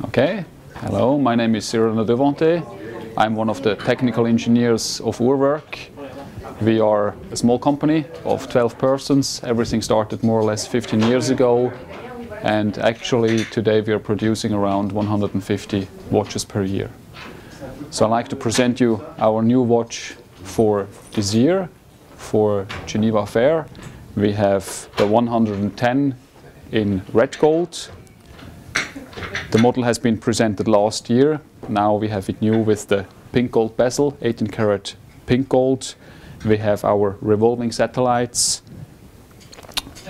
Okay, hello, my name is Cyril Devante. I'm one of the technical engineers of Urwerk. We are a small company of 12 persons. Everything started more or less 15 years ago, and actually today we are producing around 150 watches per year. So I'd like to present you our new watch for this year, for Geneva Fair. We have the 110 in red gold. The model has been presented last year. Now we have it new with the pink gold bezel, 18 karat pink gold. We have our revolving satellites.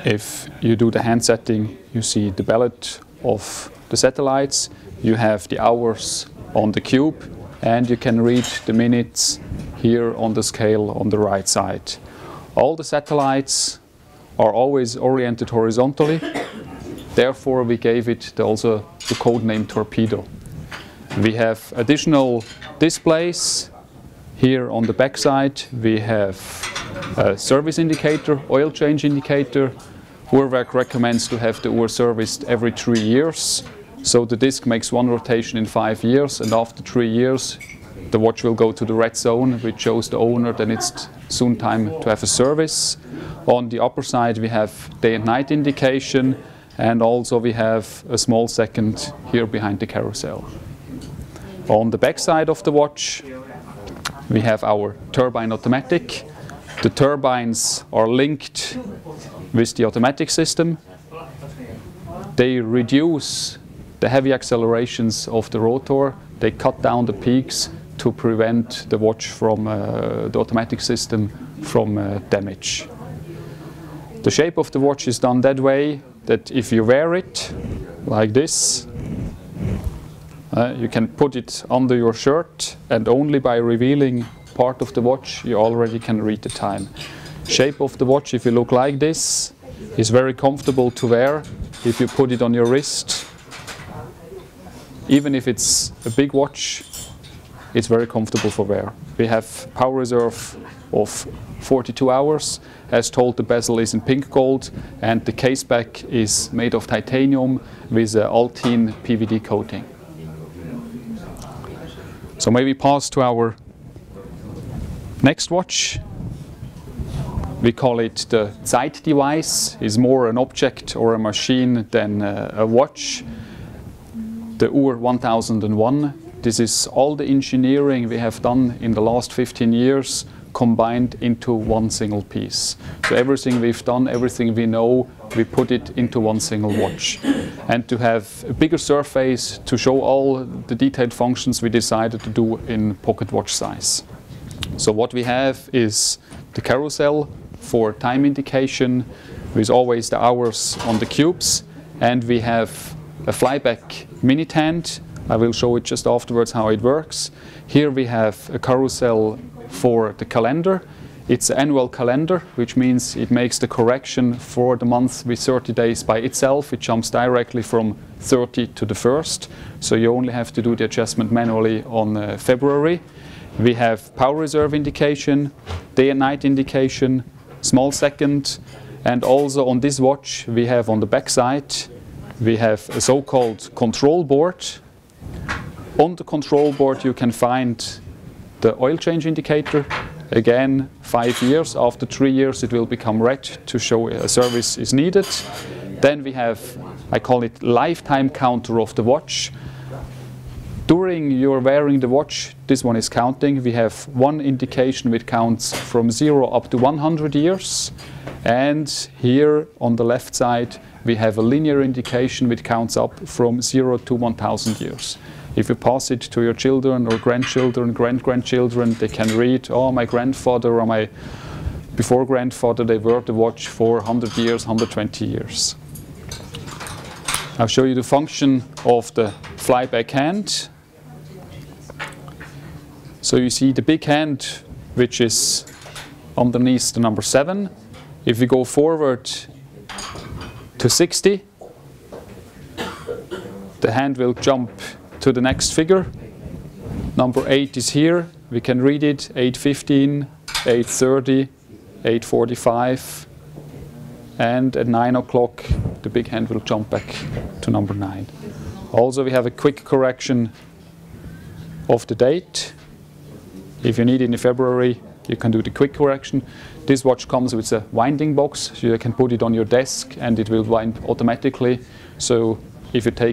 If you do the hand setting, you see the bellet of the satellites. You have the hours on the cube, and you can read the minutes here on the scale on the right side. All the satellites are always oriented horizontally. Therefore, we gave it also the code name Torpedo. We have additional displays. Here on the back side, we have a service indicator, oil change indicator. Urwerk recommends to have the Ur serviced every 3 years. So the disc makes one rotation in 5 years, and after 3 years, the watch will go to the red zone, which shows the owner that it's soon time to have a service. On the upper side, we have day and night indication. And also we have a small second here behind the carousel. On the back side of the watch, we have our turbine automatic. The turbines are linked with the automatic system. They reduce the heavy accelerations of the rotor. They cut down the peaks to prevent the watch from the automatic system from damage. The shape of the watch is done that way that if you wear it like this, you can put it under your shirt, and only by revealing part of the watch you already can read the time. Shape of the watch, if you look like this, is very comfortable to wear. If you put it on your wrist, even if it's a big watch, it's very comfortable for wear. We have power reserve of 42 hours. As told, the bezel is in pink gold, and the case back is made of titanium with an Altine PVD coating. So maybe pass to our next watch. We call it the Zeit device. It's more an object or a machine than a watch. The Ur 1001. This is all the engineering we have done in the last 15 years combined into one single piece. So everything we've done, everything we know, we put it into one single watch. And to have a bigger surface to show all the detailed functions, we decided to do in pocket watch size. So what we have is the carousel for time indication with always the hours on the cubes, and we have a flyback minute hand. I will show it just afterwards how it works. Here we have a carousel for the calendar. It's an annual calendar, which means it makes the correction for the month with 30 days by itself. It jumps directly from 30 to the 1st. So you only have to do the adjustment manually on February. We have power reserve indication, day and night indication, small second, and also on this watch we have on the back side, we have a so-called control board. On the control board you can find the oil change indicator. Again, 5 years. After 3 years it will become red to show a service is needed. Then we have, I call it lifetime counter of the watch. During your wearing the watch, this one is counting. We have one indication which counts from 0 up to 100 years. And here on the left side we have a linear indication which counts up from 0 to 1000 years. If you pass it to your children or grandchildren, grand-grandchildren, they can read, oh, my grandfather or my before grandfather, they wore the watch for 100 years, 120 years. I'll show you the function of the flyback hand. So you see the big hand, which is underneath the number 7. If we go forward to 60, the hand will jump to the next figure. Number 8 is here. We can read it, 8:15, 8:30, 8:45, and at 9 o'clock the big hand will jump back to number 9. Also, we have a quick correction of the date. If you need it in February, you can do the quick correction. This watch comes with a winding box, so you can put it on your desk and it will wind automatically. So if you take